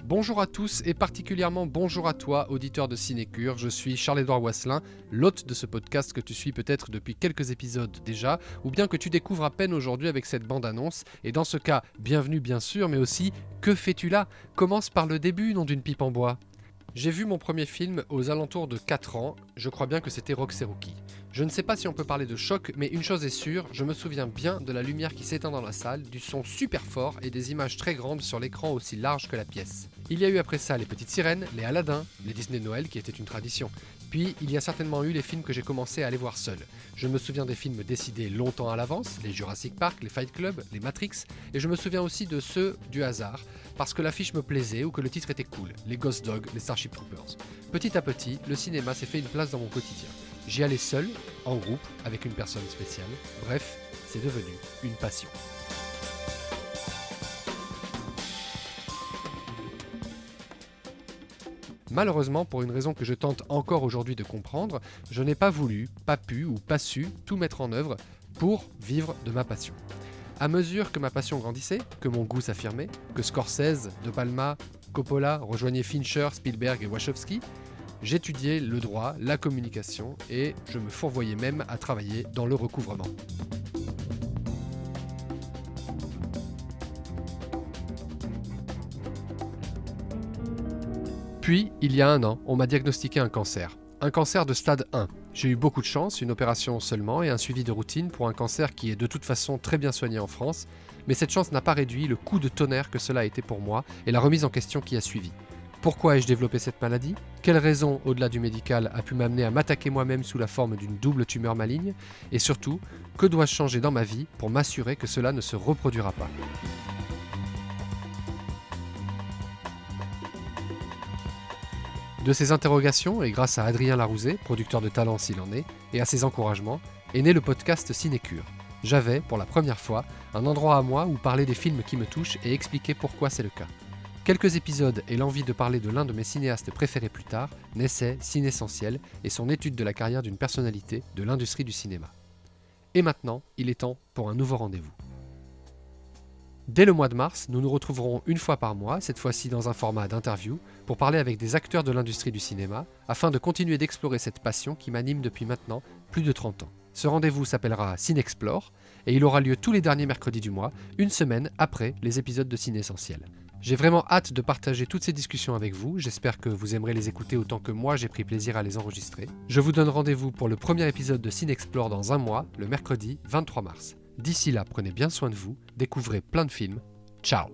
Bonjour à tous et particulièrement bonjour à toi, auditeur de Cinécure. Je suis Charles-Édouard Wasselin, l'hôte de ce podcast que tu suis peut-être depuis quelques épisodes déjà, ou bien que tu découvres à peine aujourd'hui avec cette bande-annonce. Et dans ce cas, bienvenue bien sûr, mais aussi, que fais-tu là ? Commence par le début, non d'une pipe en bois. J'ai vu mon premier film aux alentours de 4 ans, je crois bien que c'était Rox et Rookie. Je ne sais pas si on peut parler de choc, mais une chose est sûre, je me souviens bien de la lumière qui s'éteint dans la salle, du son super fort et des images très grandes sur l'écran aussi large que la pièce. Il y a eu après ça les Petites Sirènes, les Aladdin, les Disney de Noël qui étaient une tradition. Puis il y a certainement eu les films que j'ai commencé à aller voir seul. Je me souviens des films décidés longtemps à l'avance, les Jurassic Park, les Fight Club, les Matrix, et je me souviens aussi de ceux du hasard, parce que l'affiche me plaisait ou que le titre était cool, les Ghost Dog, les Starship Troopers. Petit à petit, le cinéma s'est fait une place dans mon quotidien. J'y allais seul, en groupe, avec une personne spéciale. Bref, c'est devenu une passion. Malheureusement, pour une raison que je tente encore aujourd'hui de comprendre, je n'ai pas voulu, pas pu ou pas su tout mettre en œuvre pour vivre de ma passion. À mesure que ma passion grandissait, que mon goût s'affirmait, que Scorsese, De Palma, Coppola rejoignaient Fincher, Spielberg et Wachowski, j'étudiais le droit, la communication et je me fourvoyais même à travailler dans le recouvrement. Puis, il y a 1 an, on m'a diagnostiqué un cancer. Un cancer de stade 1. J'ai eu beaucoup de chance, une opération seulement et un suivi de routine pour un cancer qui est de toute façon très bien soigné en France, mais cette chance n'a pas réduit le coup de tonnerre que cela a été pour moi et la remise en question qui a suivi. Pourquoi ai-je développé cette maladie ? Quelle raison, au-delà du médical, a pu m'amener à m'attaquer moi-même sous la forme d'une double tumeur maligne ? Et surtout, que dois-je changer dans ma vie pour m'assurer que cela ne se reproduira pas ? De ces interrogations, et grâce à Adrien Larouzet, producteur de talent s'il en est, et à ses encouragements, est né le podcast Cinécure. J'avais, pour la première fois, un endroit à moi où parler des films qui me touchent et expliquer pourquoi c'est le cas. Quelques épisodes et l'envie de parler de l'un de mes cinéastes préférés plus tard naissaient Cinessentiel et son étude de la carrière d'une personnalité de l'industrie du cinéma. Et maintenant, il est temps pour un nouveau rendez-vous. Dès le mois de mars, nous nous retrouverons une fois par mois, cette fois-ci dans un format d'interview, pour parler avec des acteurs de l'industrie du cinéma, afin de continuer d'explorer cette passion qui m'anime depuis maintenant plus de 30 ans. Ce rendez-vous s'appellera Cinexplore, et il aura lieu tous les derniers mercredis du mois, une semaine après les épisodes de Cinessentiel. J'ai vraiment hâte de partager toutes ces discussions avec vous, j'espère que vous aimerez les écouter autant que moi j'ai pris plaisir à les enregistrer. Je vous donne rendez-vous pour le premier épisode de Cinexplore dans un mois, le mercredi 23 mars. D'ici là, prenez bien soin de vous, découvrez plein de films. Ciao !